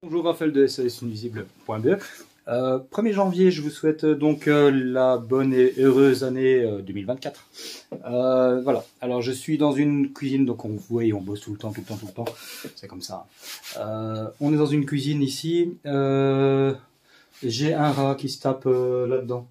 Bonjour Raphaël de SOSnuisible.be. 1er janvier, je vous souhaite donc la bonne et heureuse année 2024. Voilà, alors je suis dans une cuisine, donc vous voyez, on bosse tout le temps, c'est comme ça. On est dans une cuisine ici, j'ai un rat qui se tape là-dedans,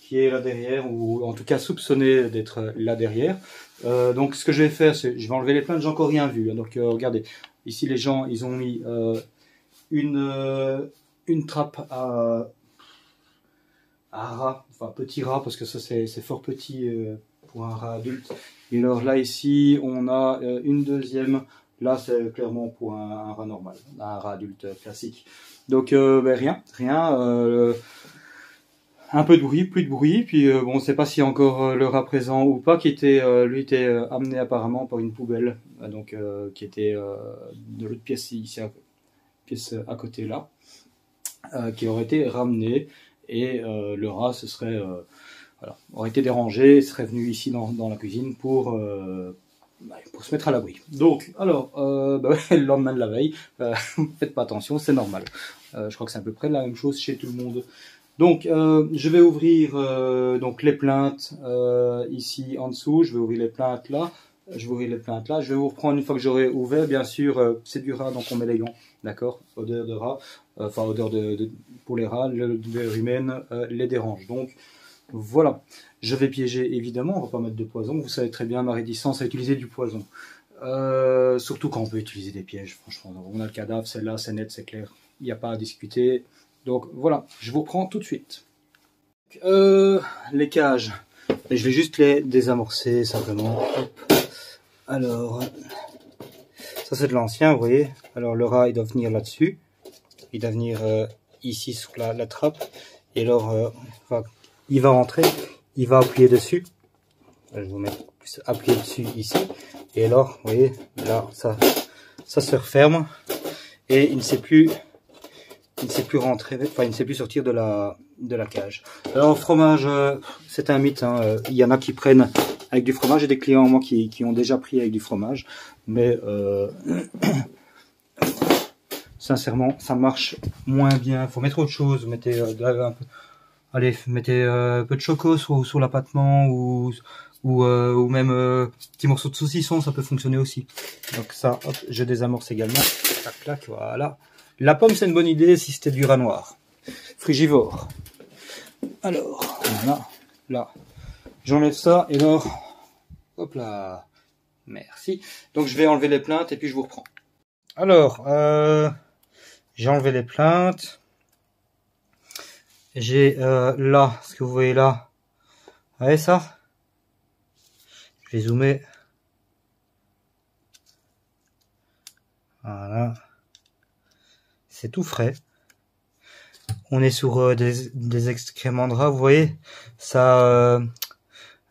qui est là derrière, ou en tout cas soupçonné d'être là derrière. Donc ce que je vais faire, c'est je vais enlever les plaintes, j'ai encore rien vu. Donc regardez, ici les gens, ils ont mis une trappe à rat, enfin petit rat, parce que ça c'est fort petit pour un rat adulte. Et alors là ici on a une deuxième, là c'est clairement pour un rat normal, un rat adulte classique. Donc rien, un peu de bruit, plus de bruit, puis bon on ne sait pas s'il y a encore le rat présent ou pas, qui était lui était amené apparemment par une poubelle, donc qui était de l'autre pièce ici, pièce à côté là. Qui aurait été ramené, et le rat voilà, aurait été dérangé, serait venu ici dans la cuisine pour se mettre à l'abri. Donc, alors, le lendemain de la veille, faites pas attention, c'est normal. Je crois que c'est à peu près la même chose chez tout le monde. Donc, je vais ouvrir donc les plaintes ici en dessous, je vais ouvrir les plaintes là. Je vais vous reprendre une fois que j'aurai ouvert. Bien sûr, c'est du rat, donc on met les gants, d'accord. Odeur de rat, enfin odeur pour les rats, l'odeur humaine les dérange. Donc voilà, je vais piéger évidemment, on va pas mettre de poison. Vous savez très bien ma réticence à utiliser du poison, surtout quand on peut utiliser des pièges. Franchement, on a le cadavre, c'est là, c'est net, c'est clair, il n'y a pas à discuter. Donc voilà, je vous reprends tout de suite. Les cages, et je vais juste les désamorcer simplement. Hop. Alors, ça c'est de l'ancien, vous voyez. Alors le rat, il doit venir là-dessus. Il doit venir ici sous la trappe. Et alors, il va rentrer, il va appuyer dessus. Je vais vous mettre appuyer dessus ici. Et alors, vous voyez, là, ça se referme. Et il ne sait plus rentrer, enfin il ne sait plus sortir de la cage. Alors fromage, c'est un mythe, hein. Il y en a qui prennent avec du fromage, j'ai des clients moi qui ont déjà pris avec du fromage, mais sincèrement ça marche moins bien. Faut mettre autre chose, vous mettez un peu, allez, mettez un peu de choco sur l'appâtement, ou même petit morceau de saucisson, ça peut fonctionner aussi. Donc ça, hop, je désamorce également. Clac, clac, voilà. La pomme, c'est une bonne idée si c'était du rat noir, frugivore. Alors, voilà, là, j'enlève ça, et alors, hop là, merci. Donc je vais enlever les plaintes et puis je vous reprends. Alors, j'ai enlevé les plaintes. J'ai là, ce que vous voyez là, vous voyez ça? Je vais zoomer. Voilà. C'est tout frais. On est sur des excréments de rat, vous voyez. Ça,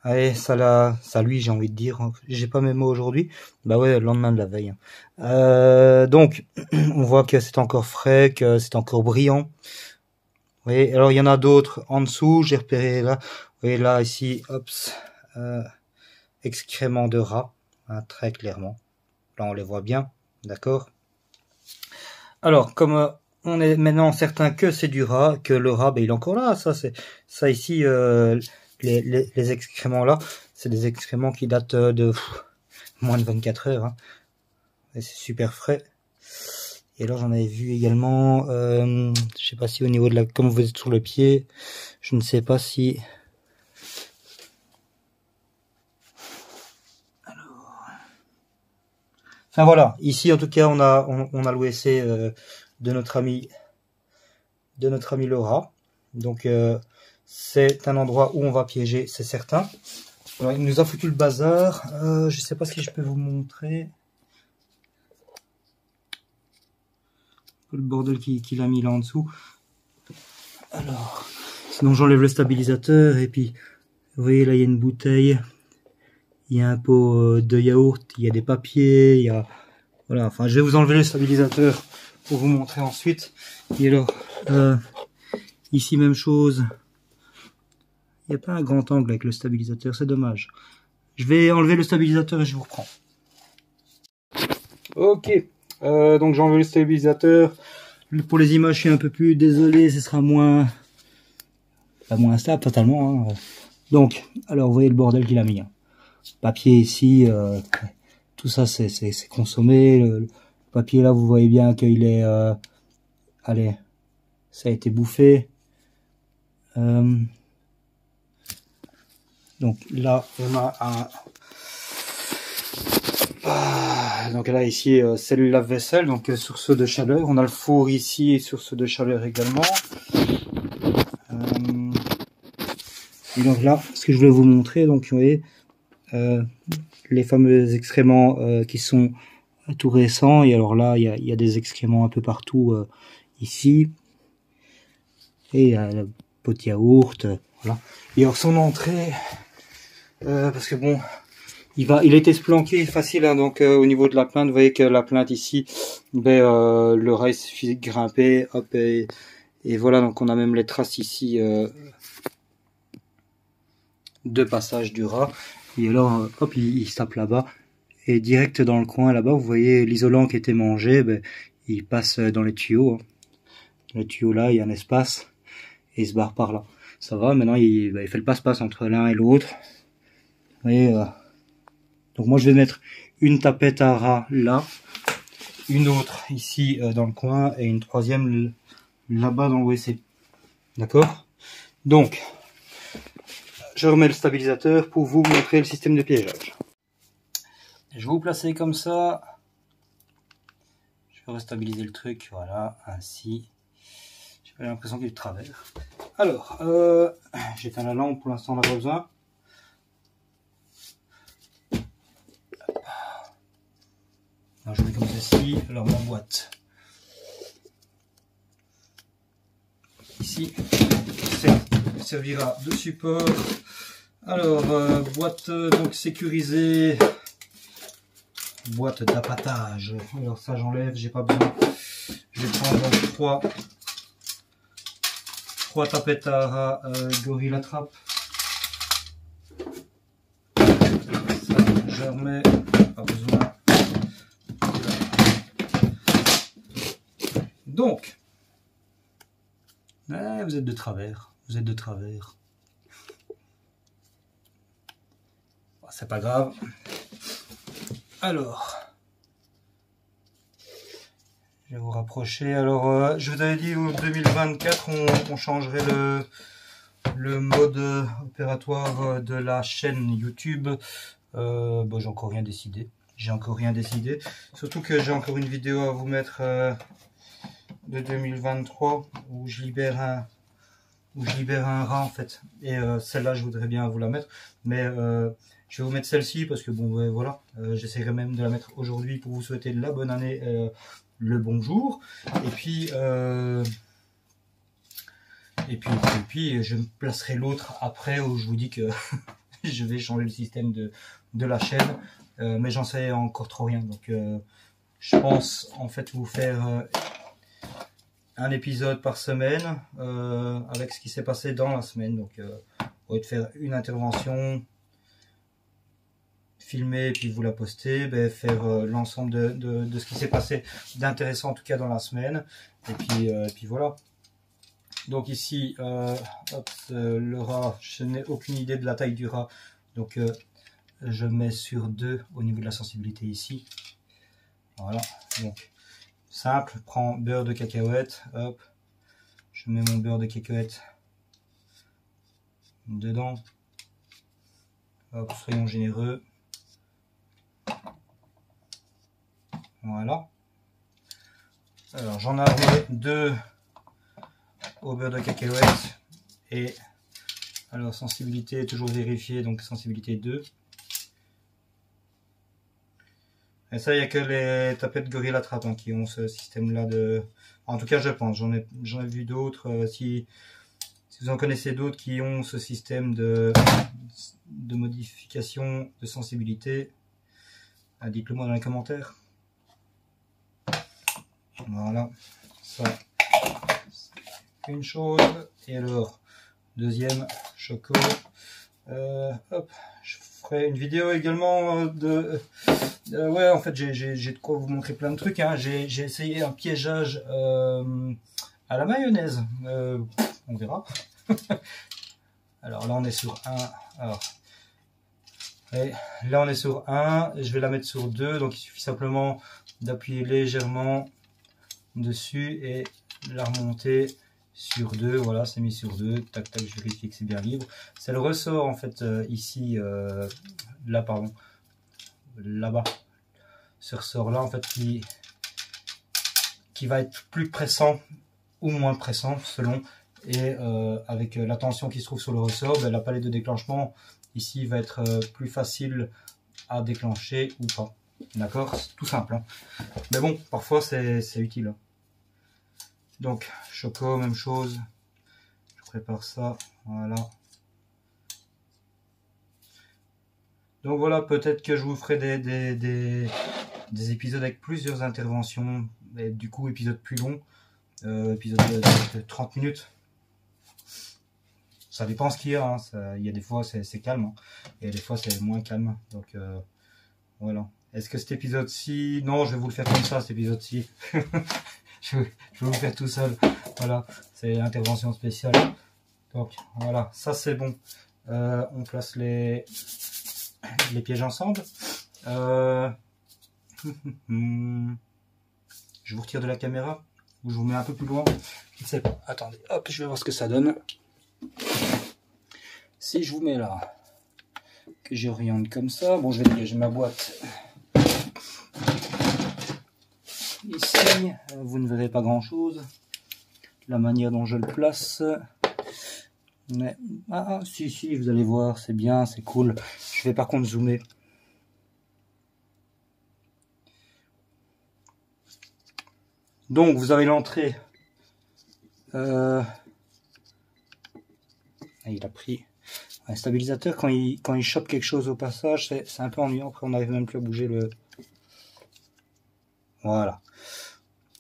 allez, ça lui, j'ai envie de dire. J'ai pas mes mots aujourd'hui. Bah ouais, le lendemain de la veille. Donc, on voit que c'est encore frais, que c'est encore brillant. Vous voyez, alors il y en a d'autres en dessous. J'ai repéré là. Vous voyez là, ici, hop, excréments de rat, hein, très clairement. Là, on les voit bien, d'accord. Alors, comme on est maintenant certain que c'est du rat, que le rat, ben, il est encore là. Ça ici, les excréments là, c'est des excréments qui datent de moins de 24 heures. Hein. C'est super frais. Et alors j'en avais vu également, je sais pas si au niveau de la, comme vous êtes sur le pied, je ne sais pas si. Enfin voilà, ici en tout cas on a l'OSC de notre ami le rat. Donc c'est un endroit où on va piéger, c'est certain. Alors, il nous a foutu le bazar. Je sais pas si je peux vous montrer le bordel qu'il a mis là en dessous. Alors, sinon j'enlève le stabilisateur, et puis vous voyez là il y a une bouteille. Il y a un pot de yaourt, il y a des papiers, il y a... Voilà, enfin je vais vous enlever le stabilisateur pour vous montrer ensuite. Et alors, ici même chose. Il n'y a pas un grand angle avec le stabilisateur, c'est dommage. Je vais enlever le stabilisateur et je vous reprends. Ok, Donc j'ai enlevé le stabilisateur. Pour les images, je suis un peu plus désolé, ce sera moins... Pas moins stable, totalement. Hein. Donc, alors vous voyez le bordel qu'il a mis. Hein. Papier ici, tout ça c'est consommé. Le papier là, vous voyez bien qu'il est... allez, ça a été bouffé. Donc là, on a un... donc là ici c'est le lave-vaisselle, donc source de chaleur. On a le four ici, source de chaleur également. Et donc là, ce que je voulais vous montrer, donc vous voyez les fameux excréments qui sont tout récents. Et alors là, il y a des excréments un peu partout ici. Et le pot de yaourt, voilà. Et alors son entrée, parce que bon, il a été planqué facile, hein, donc au niveau de la plainte, vous voyez que la plainte ici, ben, le rat il suffit de grimper, hop, et voilà, donc on a même les traces ici de passage du rat. Et alors, hop, il se tape là-bas, et direct dans le coin là-bas, vous voyez l'isolant qui était mangé, ben, il passe dans les tuyaux. Hein. Dans les tuyaux là, il y a un espace, et il se barre par là. Ça va, maintenant il fait le passe-passe entre l'un et l'autre. Vous voyez, donc moi je vais mettre une tapette à rat là, une autre ici dans le coin et une troisième là-bas dans le WC. D'accord? Donc, je remets le stabilisateur pour vous montrer le système de piégeage. Je vais vous placer comme ça. Je vais restabiliser le truc, voilà, ainsi. J'ai l'impression qu'il est de travers. Alors, j'éteins la lampe, pour l'instant on n'a pas besoin. Alors, je mets comme ceci, alors ma boîte. Ici, servira de support. Alors, boîte donc sécurisée, boîte d'appâtage. Alors ça j'enlève, j'ai pas besoin. Je vais prendre donc trois tapettes à rat Gorilla Trap. Ça je remets, pas besoin. Donc, vous êtes de travers, vous êtes de travers. C'est pas grave. Alors, je vais vous rapprocher. Alors, je vous avais dit au 2024, on changerait le mode opératoire de la chaîne YouTube. Bon, j'ai encore rien décidé. Surtout que j'ai encore une vidéo à vous mettre de 2023 où je libère un rat en fait. Et celle-là, je voudrais bien vous la mettre, mais je vais vous mettre celle-ci parce que bon, voilà, j'essaierai même de la mettre aujourd'hui pour vous souhaiter la bonne année, le bonjour. Et puis je me placerai l'autre après où je vous dis que je vais changer le système de la chaîne, mais j'en sais encore trop rien. Donc je pense en fait vous faire un épisode par semaine avec ce qui s'est passé dans la semaine. Donc au lieu de faire une intervention, filmer et puis vous la poster, faire l'ensemble de ce qui s'est passé d'intéressant en tout cas dans la semaine. Et puis voilà. Donc ici, hop, le rat, je n'ai aucune idée de la taille du rat. Donc je mets sur 2 au niveau de la sensibilité ici. Voilà. Donc simple, prends beurre de cacahuète, hop, je mets mon beurre de cacahuète dedans. Hop, soyons généreux. Voilà. Alors j'en ai 2 au beurre de cacahuète et alors sensibilité toujours vérifiée, donc sensibilité 2. Et ça, il n'y a que les tapettes Gorilla Trap hein, qui ont ce système là de... En tout cas je pense, j'en ai vu d'autres. Si vous en connaissez d'autres qui ont ce système de modification de sensibilité, dites-le moi dans les commentaires. Voilà, ça c'est une chose. Et alors, deuxième choco, hop, je ferai une vidéo également ouais, en fait, j'ai de quoi vous montrer plein de trucs. Hein. J'ai essayé un piégeage à la mayonnaise. On verra. Alors là, on est sur un. Alors, et là, on est sur 1. Je vais la mettre sur 2. Donc, il suffit simplement d'appuyer légèrement dessus et la remonter sur 2. Voilà, c'est mis sur 2. Tac, tac, je vérifie que c'est bien libre. C'est le ressort, en fait, ici. Là, pardon. Là-bas. Ce ressort-là, en fait, qui va être plus pressant ou moins pressant, selon. Et avec la tension qui se trouve sur le ressort, ben, la palette de déclenchement ici va être plus facile à déclencher ou pas. D'accord, c'est tout simple. Hein. Mais bon, parfois c'est utile. Hein. Donc, Choco, même chose. Je prépare ça. Voilà. Donc voilà, peut-être que je vous ferai des épisodes avec plusieurs interventions. Et du coup, épisode plus long. Épisode de 30 minutes. Ça dépend ce qu'il y a. Hein. Il y a des fois c'est calme. Hein. Et des fois c'est moins calme. Donc voilà. Est-ce que cet épisode-ci... Non, je vais vous le faire comme ça, cet épisode-ci. je vais vous le faire tout seul. Voilà. C'est l'intervention spéciale. Donc voilà. Ça c'est bon. On place les pièges ensemble. Je vous retire de la caméra. Ou je vous mets un peu plus loin. Je ne sais pas. Attendez. Hop, je vais voir ce que ça donne. Si je vous mets là, que j'oriente comme ça, bon, je vais dégager ma boîte ici, vous ne verrez pas grand chose, la manière dont je le place, mais, si, vous allez voir, c'est bien, c'est cool, je vais par contre zoomer. Donc, vous avez l'entrée, il a pris un stabilisateur quand il chope quelque chose au passage, c'est un peu ennuyant. Après, on n'arrive même plus à bouger le. Voilà.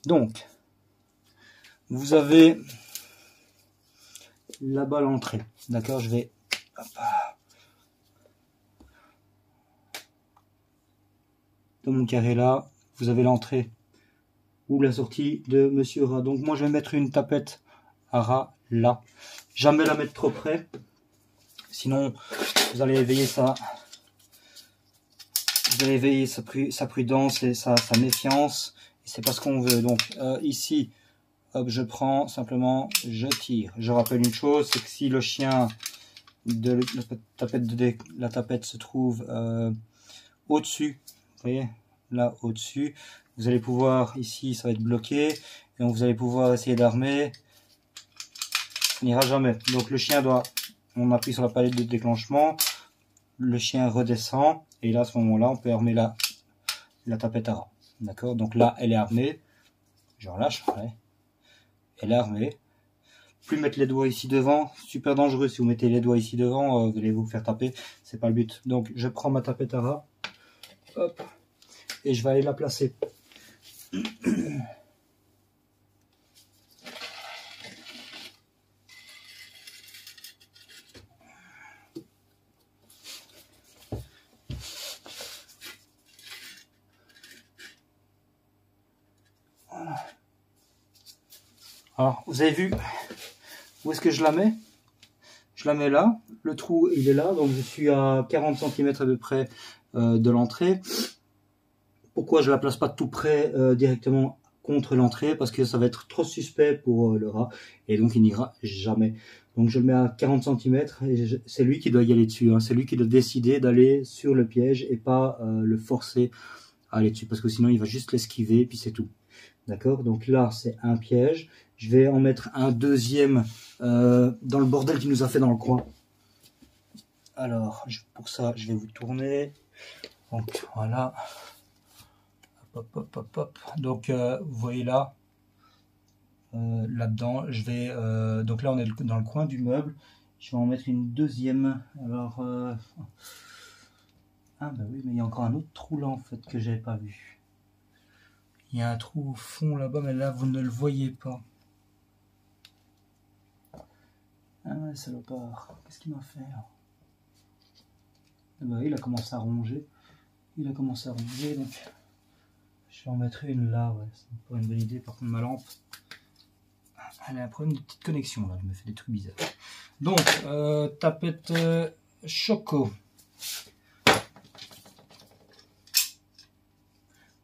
Donc, vous avez là-bas l'entrée. D'accord, je vais. Hop. Dans mon carré là, vous avez l'entrée ou la sortie de Monsieur Rat. Donc, moi, je vais mettre une tapette à rat là. Jamais la mettre trop près. Sinon, vous allez éveiller sa prudence et sa méfiance. Et c'est pas ce qu'on veut. Donc ici, hop, je prends simplement, je tire. Je rappelle une chose, c'est que si le chien de la tapette se trouve au-dessus, vous voyez, là au-dessus, vous allez pouvoir, ici, ça va être bloqué, et donc vous allez pouvoir essayer d'armer. Ça n'ira jamais. Donc le chien doit... On appuie sur la palette de déclenchement, le chien redescend, et là, à ce moment-là, on peut armer la tapette à rat. D'accord? Donc là, elle est armée. Je relâche. Ouais. Elle est armée. Plus mettre les doigts ici devant, super dangereux. Si vous mettez les doigts ici devant, vous allez vous faire taper. C'est pas le but. Donc, je prends ma tapette à rat. Hop. Et je vais aller la placer. Alors, vous avez vu où est-ce que je la mets? Je la mets là. Le trou, il est là. Donc, je suis à 40 cm à peu près de l'entrée. Pourquoi je la place pas tout près directement contre l'entrée? Parce que ça va être trop suspect pour le rat. Et donc, il n'ira jamais. Donc, je le mets à 40 cm. Et c'est lui qui doit y aller dessus. Hein. C'est lui qui doit décider d'aller sur le piège et pas le forcer à aller dessus. Parce que sinon, il va juste l'esquiver et puis c'est tout. D'accord? Donc là, c'est un piège. Je vais en mettre un deuxième dans le bordel qu'il nous a fait dans le coin. Alors, pour ça, je vais vous tourner. Donc, voilà. Hop, hop, hop, hop. Donc, vous voyez là, là-dedans, je vais... donc là, on est dans le coin du meuble. Je vais en mettre une deuxième. Alors... ah, bah oui, mais il y a encore un autre trou là, en fait, que j'avais pas vu. Il y a un trou au fond là-bas, mais là, vous ne le voyez pas. Ah ouais, salopard. Qu'est-ce qu'il m'a fait? ben, il a commencé à ronger. Il a commencé à ronger, donc je vais en mettre une là, ouais, c'est pas une bonne idée. Par contre, ma lampe, elle a un problème de petite connexion là, elle me fait des trucs bizarres. Donc, tapette Choco.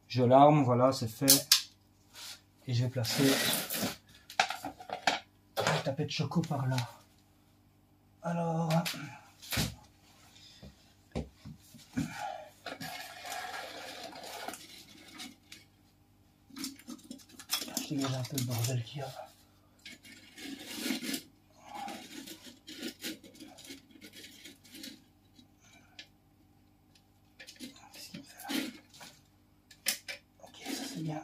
Je l'arme, voilà, c'est fait. Et je vais placer la tapette Choco par là. Alors, je dégage un peu le bordel qu'il y a. Qu'est-ce qu'il me fait là? Ok, ça c'est bien.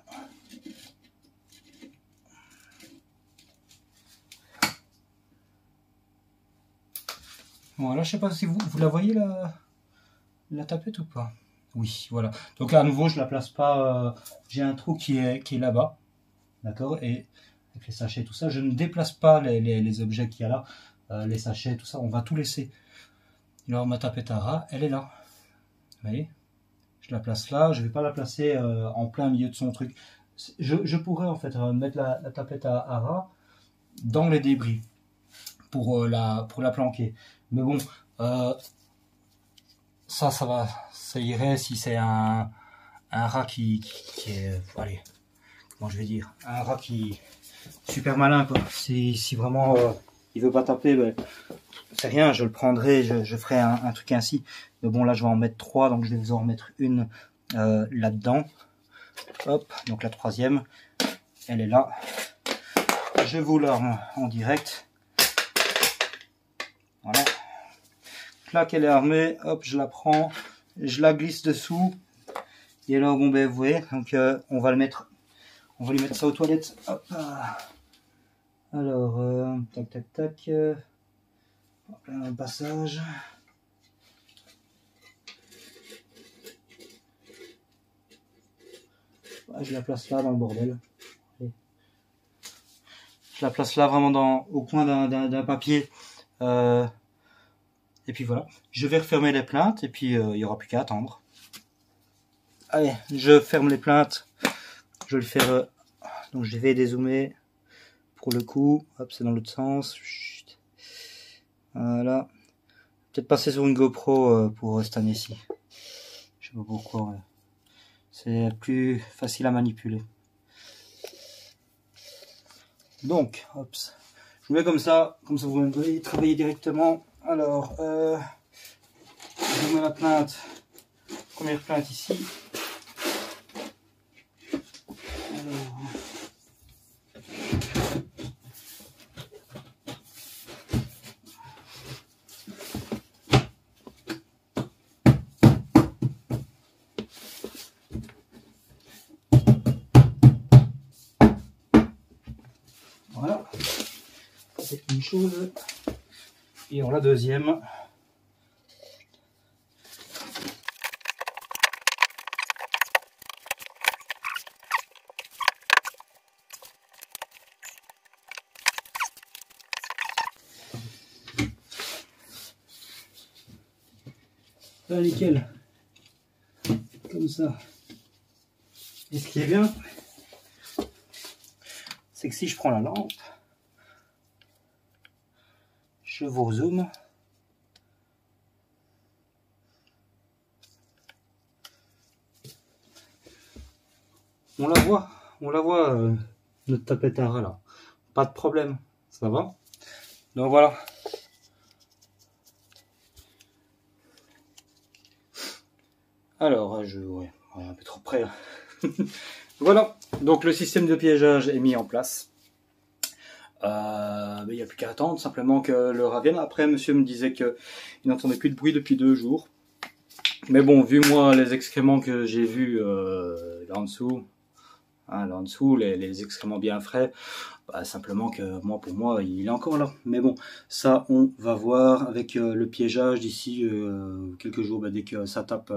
Voilà, je sais pas si vous la voyez la tapette ou pas. Oui, voilà. Donc là, à nouveau, je la place pas. J'ai un trou qui est là-bas, d'accord. Et avec les sachets, tout ça, je ne déplace pas les objets qu'il y a là, les sachets, tout ça. On va tout laisser. Alors ma tapette à rat, elle est là. Vous voyez, je la place là. Je vais pas la placer en plein milieu de son truc. Je pourrais en fait mettre la tapette à rat dans les débris pour la planquer. Mais bon, ça irait si c'est un rat qui est, allez, comment je vais dire, un rat qui super malin quoi. Si vraiment il veut pas taper, ben, c'est rien, je le prendrai, je ferai un truc ainsi. Mais bon là je vais en mettre 3, donc je vais vous en remettre une là-dedans. Hop, donc la troisième, elle est là. Je vous l'arme en direct. Voilà. Clac, elle est armée, hop, je la prends, je la glisse dessous. Et là, bon ben vous voyez, donc on va lui mettre ça aux toilettes. Hop. Alors, tac tac tac. Un passage. Ouais, je la place là dans le bordel. Je la place là vraiment au coin d'un papier. Et puis voilà, je vais refermer les plaintes et puis il n'y aura plus qu'à attendre. Allez, je ferme les plaintes. Je vais le faire. Donc je vais dézoomer pour le coup. Hop, c'est dans l'autre sens. Chut. Voilà. Peut-être passer sur une GoPro pour cette année-ci. Je sais pas pourquoi. Ouais. C'est plus facile à manipuler. Donc, hop. Je vous mets comme ça vous pouvez travailler directement. Alors, je mets la plainte, première plainte ici. Alors, voilà, c'est une chose. Et alors la deuxième. Là, nickel. Comme ça. Et ce qui est bien, c'est que si je prends la lampe, je vous zoome. On la voit, notre tapette à rat là. Pas de problème, ça va. Donc voilà. Alors, ouais, un peu trop près. Voilà, donc le système de piégeage est mis en place. Il n'y a plus qu'à attendre simplement que le rat vienne. Après, monsieur me disait qu'il n'entendait plus de bruit depuis 2 jours. Mais bon, vu moi les excréments que j'ai vus là en dessous, les excréments bien frais, bah, simplement que moi, pour moi, il est encore là. Mais bon, ça, on va voir avec le piégeage d'ici quelques jours, bah, dès que ça tape.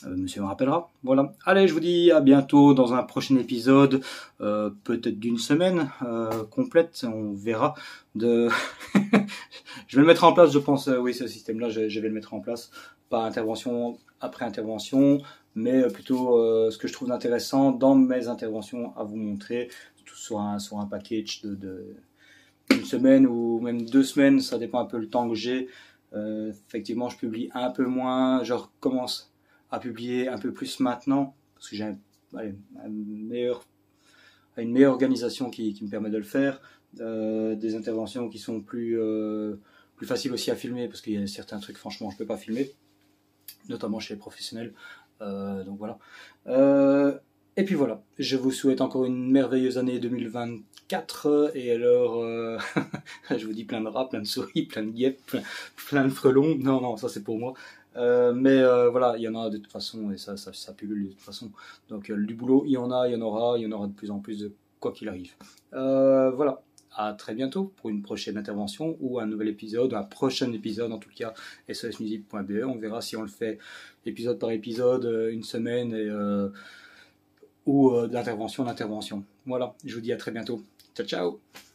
Monsieur me rappellera. Voilà. Allez, je vous dis à bientôt dans un prochain épisode, peut-être d'une semaine complète. On verra. Je vais le mettre en place, je pense. Oui, ce système-là, je vais le mettre en place. pas intervention après intervention, mais plutôt ce que je trouve intéressant dans mes interventions à vous montrer, sur un package une semaine ou même 2 semaines, ça dépend un peu le temps que j'ai. Effectivement, je publie un peu moins, je recommence à publier un peu plus maintenant, parce que j'ai une meilleure organisation qui me permet de le faire. Des interventions qui sont plus faciles aussi à filmer, parce qu'il y a certains trucs, franchement, je peux pas filmer, notamment chez les professionnels. Donc voilà. Et puis voilà, je vous souhaite encore une merveilleuse année 2024. Et alors, je vous dis plein de rats, plein de souris, plein de guêpes, plein de frelons. Non, ça c'est pour moi. Mais voilà, il y en a de toute façon, et ça pullule de toute façon. Donc du boulot, il y en a, il y en aura de plus en plus, de quoi qu'il arrive. Voilà, à très bientôt pour une prochaine intervention ou un nouvel épisode, un prochain épisode en tout cas, sosmusic.be. On verra si on le fait épisode par épisode, une semaine, ou d'intervention en intervention. Voilà, je vous dis à très bientôt. Ciao, ciao!